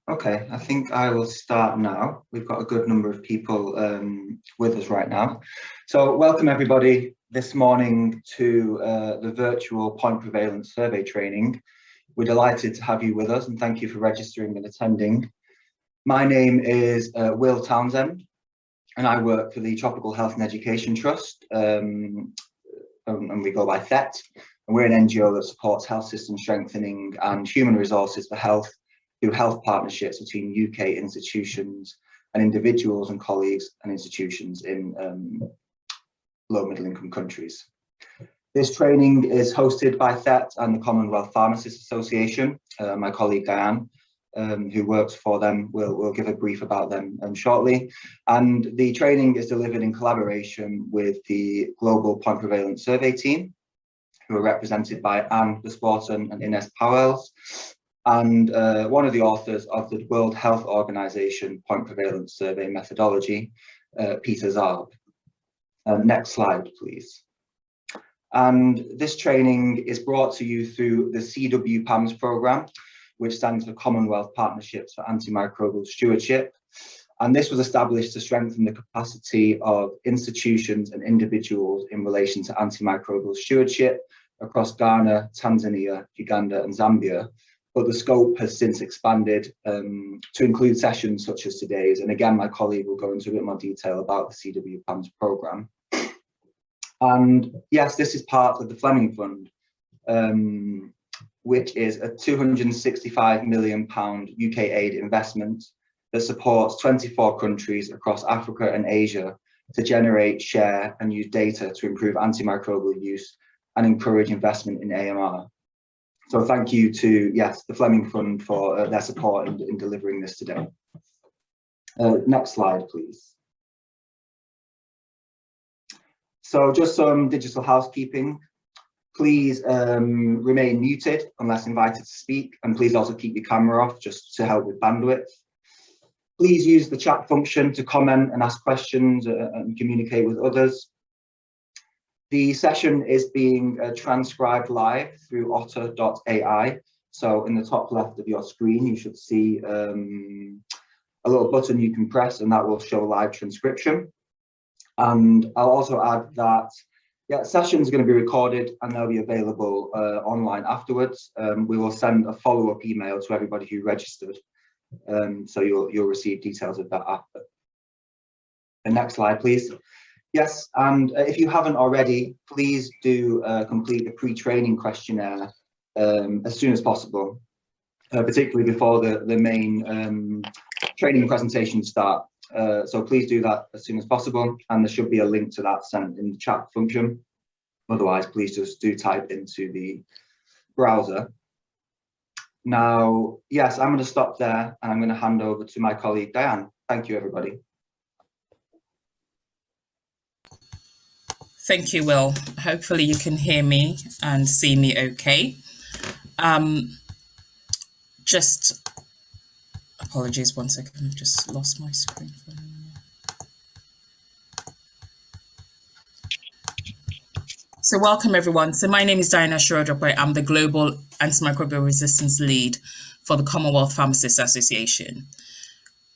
Okay, I think I will start now. We've got a good number of people with us right now. So welcome everybody this morning to the virtual point prevalence survey training. We're delighted to have you with us and thank you for registering and attending. My name is Will Townsend and I work for the Tropical Health and Education Trust and we go by THET. And we're an NGO that supports health system strengthening and human resources for health through health partnerships between UK institutions and individuals and colleagues and institutions in low middle income countries. This training is hosted by THET and the Commonwealth Pharmacists Association. My colleague Diane, who works for them, will give a brief about them shortly. And the training is delivered in collaboration with the Global Point Prevalence Survey team, who are represented by Anne Desporten and Ines Powells, and one of the authors of the World Health Organization Point Prevalence Survey methodology, Peter Zarb. Next slide, please. And this training is brought to you through the CwPAMS program, which stands for Commonwealth Partnerships for Antimicrobial Stewardship. And this was established to strengthen the capacity of institutions and individuals in relation to antimicrobial stewardship across Ghana, Tanzania, Uganda, and Zambia. But the scope has since expanded to include sessions such as today's. And again, my colleague will go into a bit more detail about the CwPAMS program. And yes, this is part of the Fleming Fund, which is a £265 million UK aid investment that supports 24 countries across Africa and Asia to generate, share, and use data to improve antimicrobial use and encourage investment in AMR. So thank you to, yes, the Fleming Fund for their support in delivering this today. Next slide, please. So just some digital housekeeping. Please remain muted unless invited to speak, and please also keep your camera off just to help with bandwidth. Please use the chat function to comment and ask questions and communicate with others. The session is being transcribed live through otter.ai. So in the top left of your screen, you should see a little button you can press and that will show live transcription. And I'll also add that sessions are going to be recorded and they'll be available online afterwards. We will send a follow-up email to everybody who registered. So you'll receive details of that after. The next slide, please. Yes, and if you haven't already, please do complete the pre-training questionnaire as soon as possible, particularly before the main training presentations start. So please do that as soon as possible, and there should be a link to that sent in the chat function. Otherwise, please just do type into the browser. Now, yes, I'm going to stop there, and I'm going to hand over to my colleague Diane. Thank you, everybody. Thank you, Will. Hopefully you can hear me and see me okay. Just apologies, 1 second, I've just lost my screen for a moment. So welcome everyone. So my name is Diana Shirodokwe. I'm the Global Antimicrobial Resistance Lead for the Commonwealth Pharmacists Association.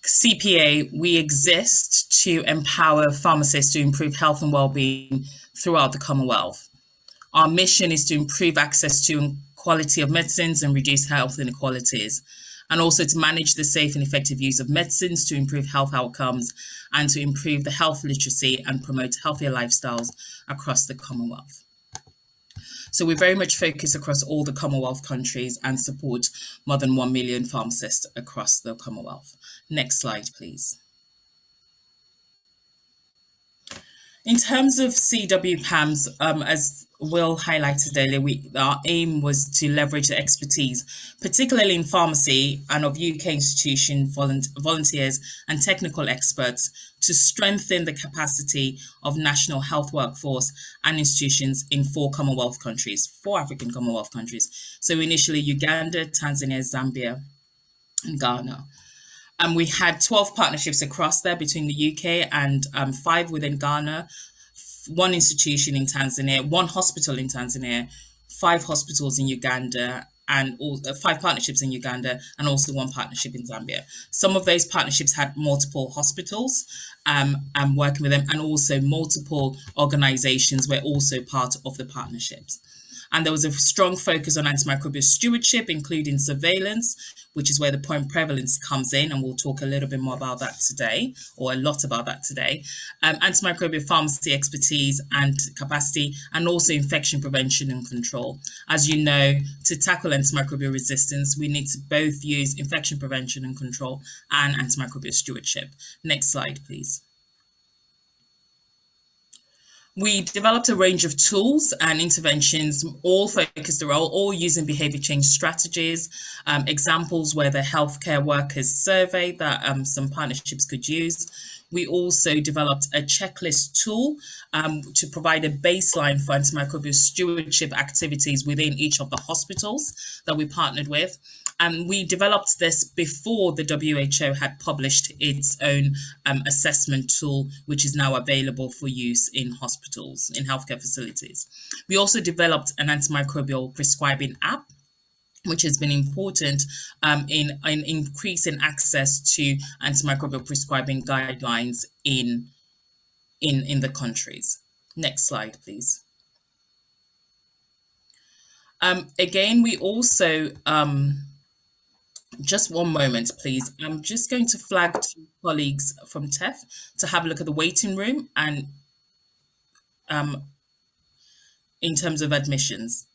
CPA, we exist to empower pharmacists to improve health and well-being throughout the Commonwealth. Our mission is to improve access to quality of medicines and reduce health inequalities, and also to manage the safe and effective use of medicines to improve health outcomes and to improve the health literacy and promote healthier lifestyles across the Commonwealth. So we very much focus across all the Commonwealth countries and support more than 1 million pharmacists across the Commonwealth. Next slide, please. In terms of CwPAMS, as Will highlighted earlier, our aim was to leverage the expertise, particularly in pharmacy and of UK institution volunteers and technical experts, to strengthen the capacity of national health workforce and institutions in 4 Commonwealth countries, 4 African Commonwealth countries. So initially Uganda, Tanzania, Zambia, and Ghana. And we had 12 partnerships across there between the UK and 5 within Ghana, 1 institution in Tanzania, 1 hospital in Tanzania, 5 hospitals in Uganda, and 5 partnerships in Uganda, and also 1 partnership in Zambia. Some of those partnerships had multiple hospitals and working with them, and also multiple organizations were also part of the partnerships. And there was a strong focus on antimicrobial stewardship, including surveillance, which is where the point prevalence comes in. And we'll talk a little bit more about that today, or a lot about that today. Antimicrobial pharmacy expertise and capacity, and also infection prevention and control. As you know, to tackle antimicrobial resistance, we need to both use infection prevention and control and antimicrobial stewardship. Next slide, please. We developed a range of tools and interventions, all focused around, all using behavior change strategies, examples where the healthcare workers survey that some partnerships could use. We also developed a checklist tool to provide a baseline for antimicrobial stewardship activities within each of the hospitals that we partnered with. And we developed this before the WHO had published its own assessment tool, which is now available for use in hospitals, in healthcare facilities. We also developed an antimicrobial prescribing app, which has been important in increasing access to antimicrobial prescribing guidelines in the countries. Next slide, please. Again, we also, just one moment, please. I'm just going to flag to colleagues from TEF to have a look at the waiting room and in terms of admissions.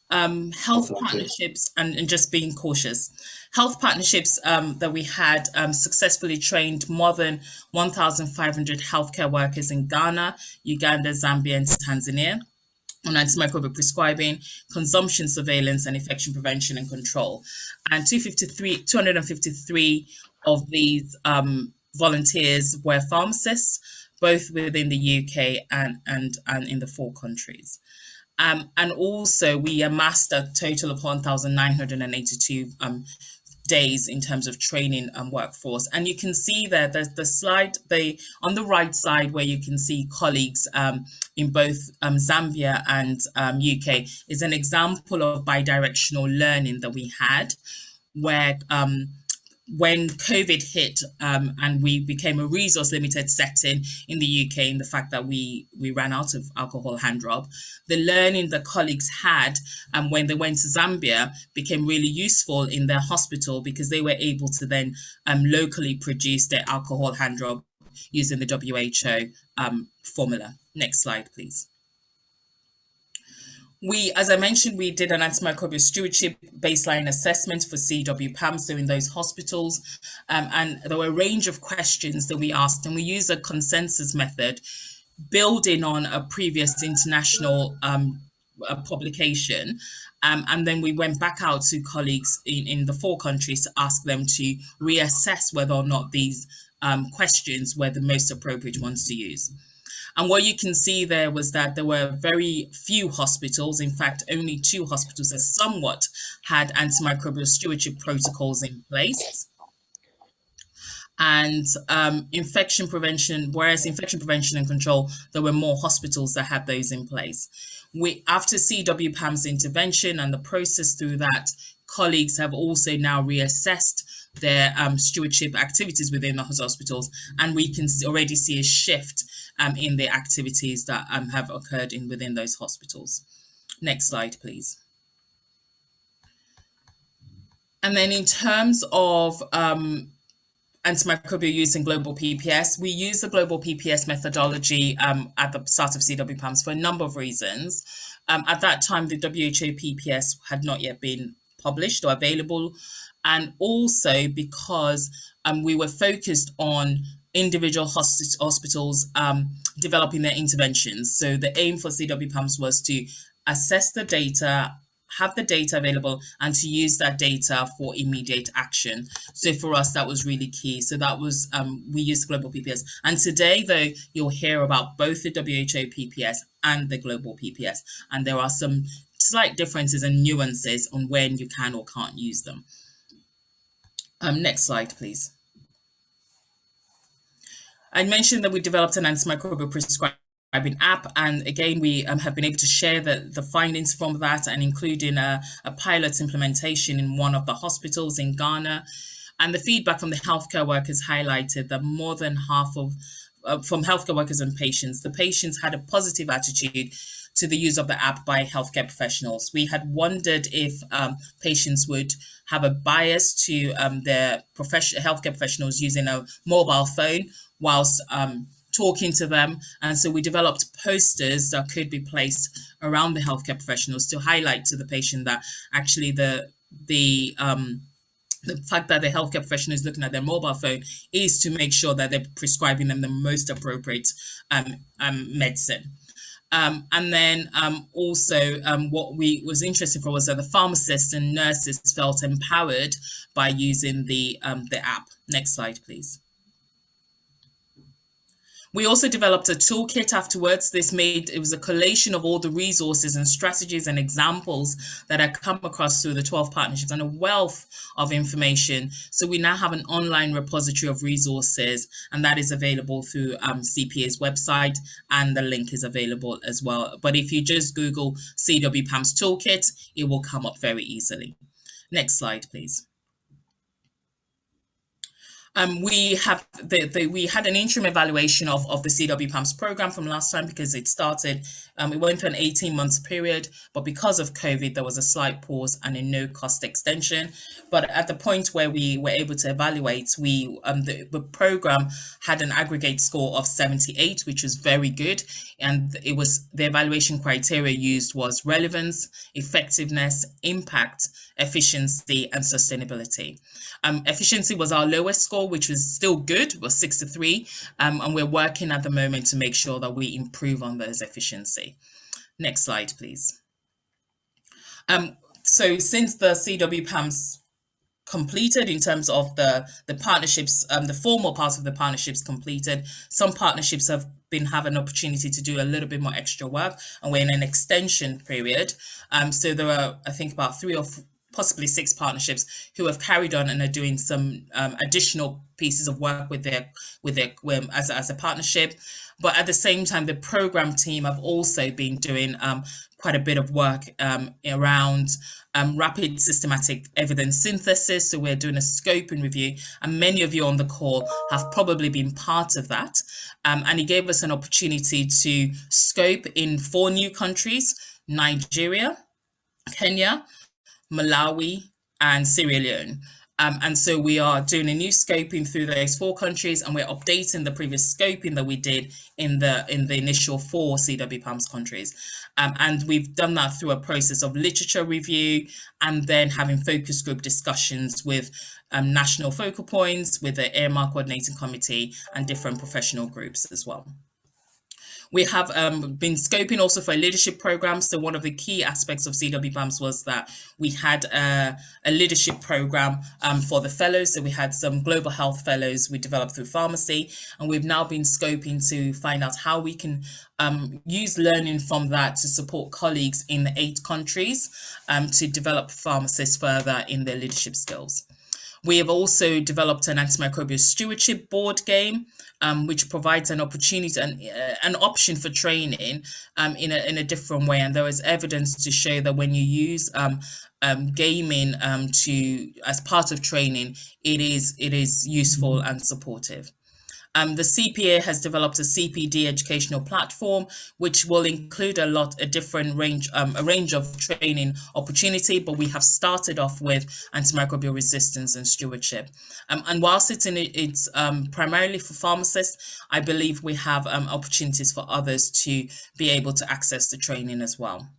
Health partnerships and just being cautious. Health partnerships that we had successfully trained more than 1,500 healthcare workers in Ghana, Uganda, Zambia, and Tanzania on antimicrobial prescribing, consumption surveillance, and infection prevention and control. And 253 of these volunteers were pharmacists, both within the UK and in the 4 countries. And also we amassed a total of 1,982 days in terms of training and workforce. And you can see there, the slide on the right side where you can see colleagues in both Zambia and UK is an example of bidirectional learning that we had, where when COVID hit and we became a resource limited setting in the UK, in the fact that we ran out of alcohol hand rub, the learning that colleagues had when they went to Zambia became really useful in their hospital, because they were able to then locally produce their alcohol hand rub using the WHO formula. Next slide, please. As I mentioned, we did an antimicrobial stewardship baseline assessment for CwPAMS, so in those hospitals, and there were a range of questions that we asked, and we used a consensus method building on a previous international publication, and then we went back out to colleagues in the 4 countries to ask them to reassess whether or not these questions were the most appropriate ones to use. And what you can see there was that there were very few hospitals, in fact, only 2 hospitals that somewhat had antimicrobial stewardship protocols in place. And infection prevention, whereas infection prevention and control, there were more hospitals that had those in place. After CwPAMS intervention and the process through that, colleagues have also now reassessed their stewardship activities within the hospitals, and we can already see a shift in the activities that have occurred within those hospitals. Next slide, please. And then in terms of antimicrobial use in global PPS, we use the global PPS methodology at the start of CwPAMS for a number of reasons. At that time, the WHO PPS had not yet been published or available, and also because we were focused on individual hospitals developing their interventions. So the aim for CwPAMS was to assess the data, have the data available, and to use that data for immediate action. So for us, that was really key. So that was, we used global PPS. And today, though, you'll hear about both the WHO PPS and the global PPS. And there are some slight differences and nuances on when you can or can't use them. Next slide, please. I mentioned that we developed an antimicrobial prescribing app, and again we have been able to share the findings from that, and including a pilot implementation in one of the hospitals in Ghana. And the feedback from the healthcare workers highlighted that more than half of from healthcare workers and patients, the patients had a positive attitude to the use of the app by healthcare professionals. We had wondered if patients would have a bias to their healthcare professionals using a mobile phone whilst talking to them. And so we developed posters that could be placed around the healthcare professionals to highlight to the patient that actually the fact that the healthcare professional is looking at their mobile phone is to make sure that they're prescribing them the most appropriate medicine. And then also what was interesting for was that the pharmacists and nurses felt empowered by using the app. Next slide, please. We also developed a toolkit afterwards. It was a collation of all the resources and strategies and examples that I come across through the 12 partnerships, and a wealth of information. So we now have an online repository of resources, and that is available through CPA's website, and the link is available as well. But if you just Google CwPAMS Toolkit, it will come up very easily. Next slide, please. We had an interim evaluation of the CwPAMS program from last time, because it started, it went to an 18-month period, but because of COVID, there was a slight pause and a no-cost extension. But at the point where we were able to evaluate, the program had an aggregate score of 78, which was very good. And the evaluation criteria used was relevance, effectiveness, impact, efficiency, and sustainability. Efficiency was our lowest score, which was still good, was 63, and we're working at the moment to make sure that we improve on those efficiency. Next slide, please. So since the CwPAMS completed, in terms of the partnerships, the formal part of the partnerships completed, some partnerships have had an opportunity to do a little bit more extra work, and we're in an extension period. So there are, I think, about 3 or possibly 6 partnerships who have carried on and are doing some additional pieces of work with their as a partnership. But at the same time, the program team have also been doing quite a bit of work around rapid systematic evidence synthesis. So we're doing a scoping review, and many of you on the call have probably been part of that. And it gave us an opportunity to scope in 4 new countries: Nigeria, Kenya, Malawi, and Sierra Leone. And so we are doing a new scoping through those 4 countries, and we're updating the previous scoping that we did in the initial 4 CwPAMS countries. And we've done that through a process of literature review, and then having focus group discussions with national focal points, with the AMR coordinating committee, and different professional groups as well. We have been scoping also for a leadership program. So one of the key aspects of CwPAMS was that we had a leadership program for the fellows. So we had some global health fellows we developed through pharmacy, and we've now been scoping to find out how we can use learning from that to support colleagues in 8 countries to develop pharmacists further in their leadership skills. We have also developed an antimicrobial stewardship board game, which provides an opportunity and an option for training in a different way. And there is evidence to show that when you use gaming as part of training, it is useful and supportive. The CPA has developed a CPD educational platform, which will include a range of training opportunity, but we have started off with antimicrobial resistance and stewardship. And whilst it's primarily for pharmacists, I believe we have opportunities for others to be able to access the training as well.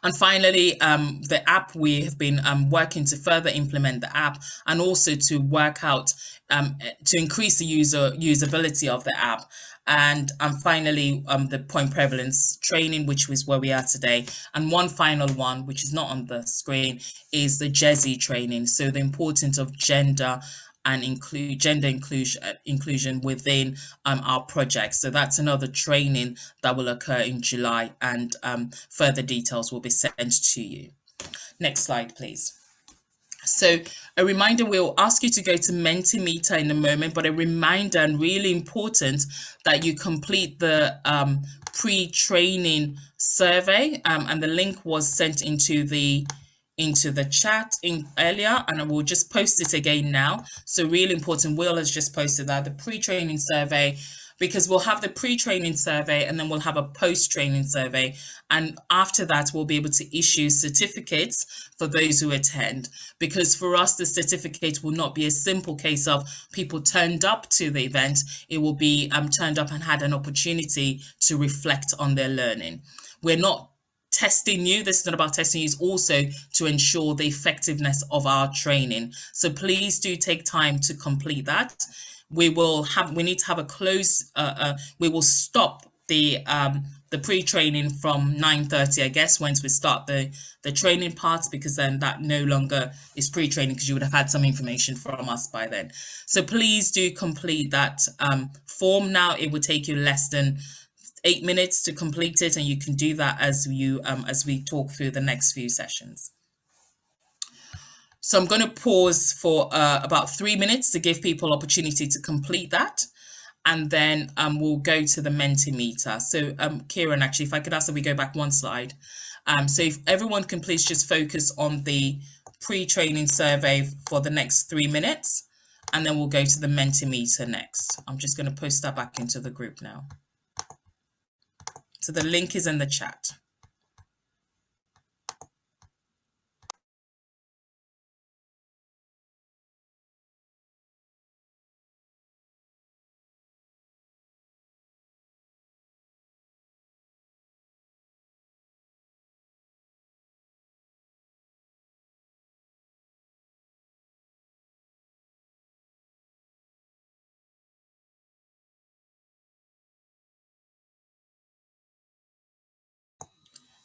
And finally, the app, we have been working to further implement the app, and also to work out to increase the usability of the app. And finally, the point prevalence training, which is where we are today. And one final one, which is not on the screen, is the GESI training. So the importance of gender and inclusion within our projects. So that's another training that will occur in July, and further details will be sent to you. Next slide, please. So a reminder, we'll ask you to go to Mentimeter in a moment, but a reminder, and really important, that you complete the pre-training survey, and the link was sent into the chat earlier, and I will just post it again now. So really important, Will has just posted that, the pre-training survey, because we'll have the pre-training survey and then we'll have a post-training survey. And after that, we'll be able to issue certificates for those who attend. Because for us, the certificate will not be a simple case of people turned up to the event. It will be turned up and had an opportunity to reflect on their learning. We're not testing you. This is not about testing you. It's also to ensure the effectiveness of our training. So please do take time to complete that. We need to have a close, we will stop the pre-training from 9:30, I guess, once we start the training part, because then that no longer is pre-training, because you would have had some information from us by then. So please do complete that form now. It will take you less than 8 minutes to complete it, and you can do that as we talk through the next few sessions. So I'm going to pause for about 3 minutes to give people opportunity to complete that, and then we'll go to the Mentimeter. So Kieran, actually, if I could ask that we go back one slide. So if everyone can please just focus on the pre-training survey for the next 3 minutes, and then we'll go to the Mentimeter next. I'm just going to post that back into the group now. So the link is in the chat.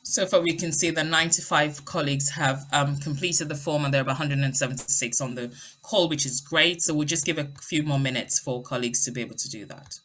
So far, we can see that 95 colleagues have completed the form, and there are 176 on the call, which is great. So we'll just give a few more minutes for colleagues to be able to do that.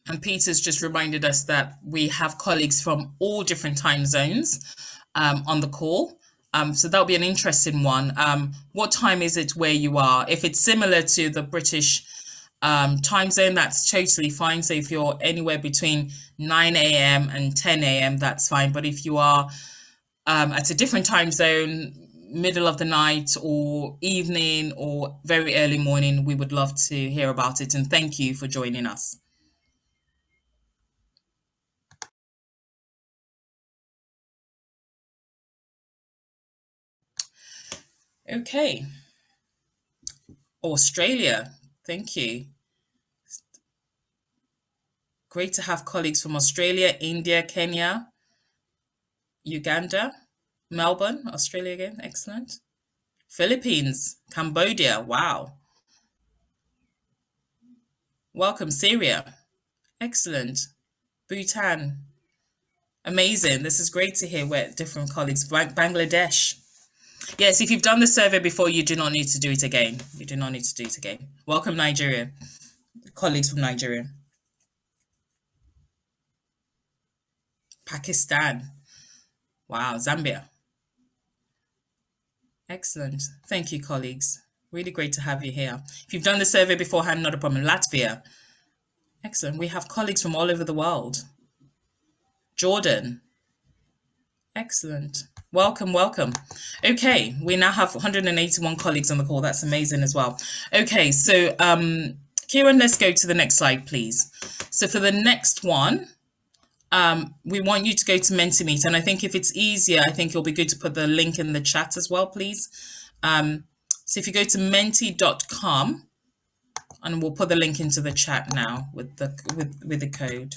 And Peter's just reminded us that we have colleagues from all different time zones on the call. So that'll be an interesting one. What time is it where you are? If it's similar to the British time zone, that's totally fine. So if you're anywhere between 9 a.m. and 10 a.m., that's fine. But if you are at a different time zone, middle of the night or evening or very early morning, we would love to hear about it. And thank you for joining us. Okay. Australia, thank you. Great to have colleagues from Australia, India, Kenya, Uganda, Melbourne, Australia again, excellent. Philippines, Cambodia, wow. Welcome, Syria, excellent. Bhutan, amazing. This is great to hear where different colleagues. Bangladesh. Yes, if you've done the survey before, you do not need to do it again. You do not need to do it again. Welcome, Nigeria. Colleagues from Nigeria. Pakistan. Wow, Zambia. Excellent. Thank you, colleagues. Really great to have you here. If you've done the survey beforehand, not a problem. Latvia. Excellent. We have colleagues from all over the world. Jordan. Excellent. Welcome, welcome. Okay, we now have 181 colleagues on the call. That's amazing as well. Okay, so Kieran, let's go to the next slide, please. So for the next one, we want you to go to Mentimeter. And I think if it's easier, I think it'll be good to put the link in the chat as well, please. So if you go to menti.com, and we'll put the link into the chat now with the code.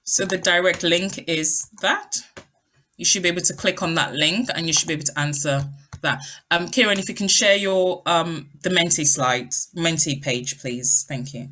So the direct link is that. You should be able to click on that link and you should be able to answer that. Kieran, if you can share your the Menti slides, Menti page, please. Thank you.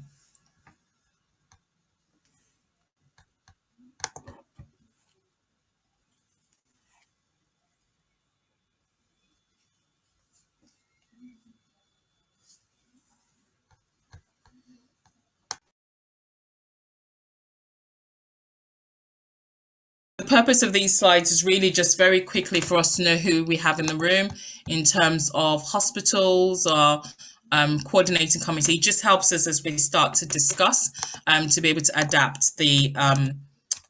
The purpose of these slides is really just very quickly for us to know who we have in the room in terms of hospitals or coordinating committee. It just helps us as we start to discuss to be able to adapt the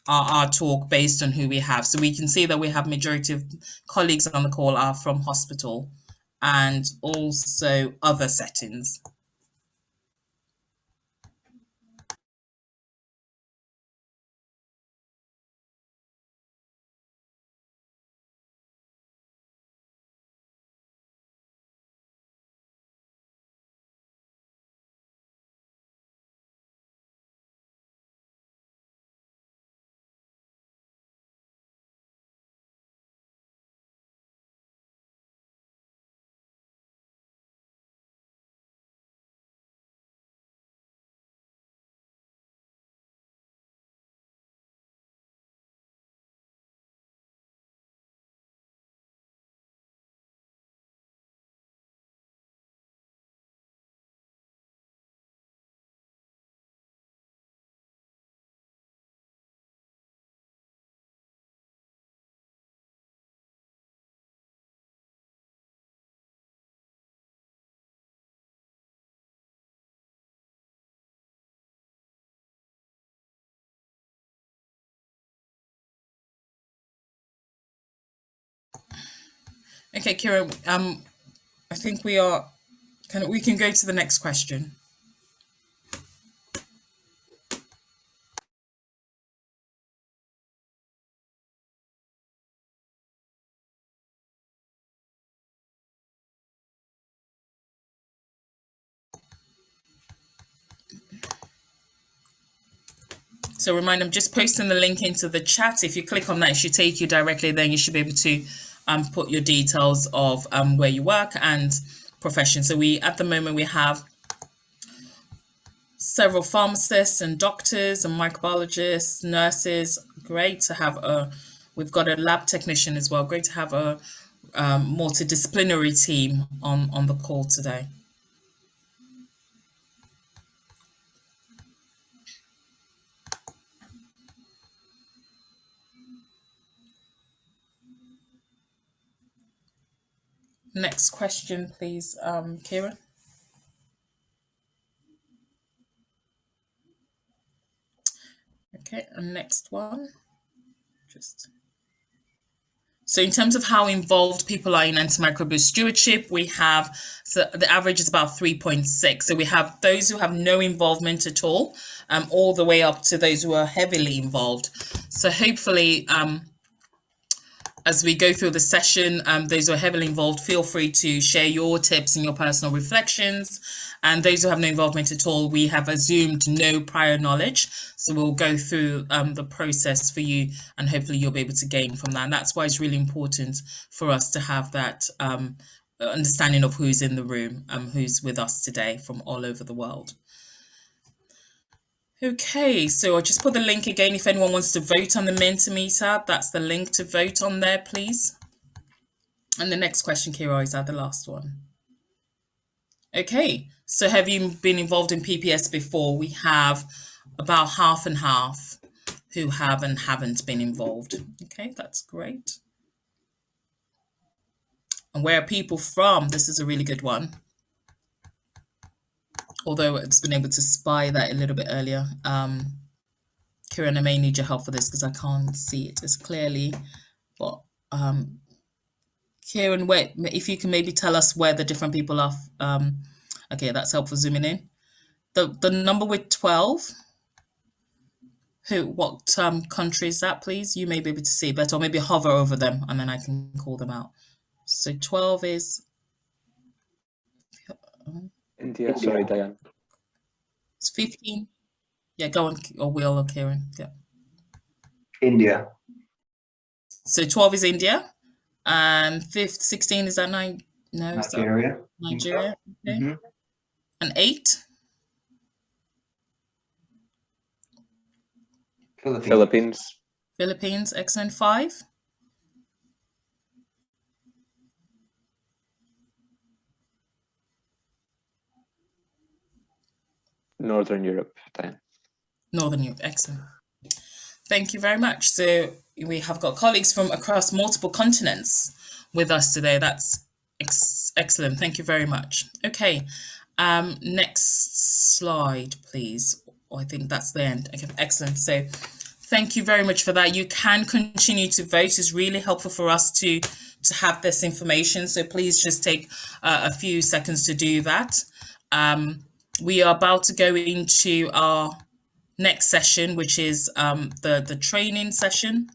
our talk based on who we have. So we can see that we have majority of colleagues on the call are from hospital and also other settings. Okay, Kira, I think we can go to the next question. So remind, I'm just posting the link into the chat. If you click on that, it should take you directly. Then you should be able to put your details of where you work and profession. So at the moment we have several pharmacists and doctors and microbiologists, nurses. Great to have we've got a lab technician as well. Great to have a multidisciplinary team on the call today. Next question, please, Kieran. Okay, and next one. So in terms of how involved people are in antimicrobial stewardship, we have, so the average is about 3.6. So we have those who have no involvement at all the way up to those who are heavily involved. So hopefully, as we go through the session, those who are heavily involved, feel free to share your tips and your personal reflections. And those who have no involvement at all, we have assumed no prior knowledge. So we'll go through the process for you and hopefully you'll be able to gain from that. And that's why it's really important for us to have that understanding of who's in the room, who's with us today from all over the world. Okay, so I'll just put the link again. If anyone wants to vote on the Mentimeter, that's the link to vote on there, please. And the next question, Kira, is the last one. Okay, so have you been involved in PPS before? We have about half and half who have and haven't been involved. Okay, that's great. And where are people from? This is a really good one. Although it's been able to spy that a little bit earlier. Kieran, I may need your help for this because I can't see it as clearly. But Kieran, wait, if you can maybe tell us where the different people are. Okay, that's helpful zooming in. The number with 12, what country is that, please? You may be able to see better, or maybe hover over them and then I can call them out. So 12 is India. Sorry, Diane. It's 15. Yeah, go on, or Will or Kieran. Yeah. India. So 12 is India, and 16 is that Nigeria. Nigeria. Okay. And 8. Philippines. Philippines. Excellent. 5. Northern Europe, Diane. Northern Europe. Excellent. Thank you very much. So we have got colleagues from across multiple continents with us today. That's excellent. Thank you very much. Okay. Next slide, please. I think that's the end. Okay, excellent. So thank you very much for that. You can continue to vote. It's really helpful for us to have this information. So please just take a few seconds to do that. We are about to go into our next session, which is the training session.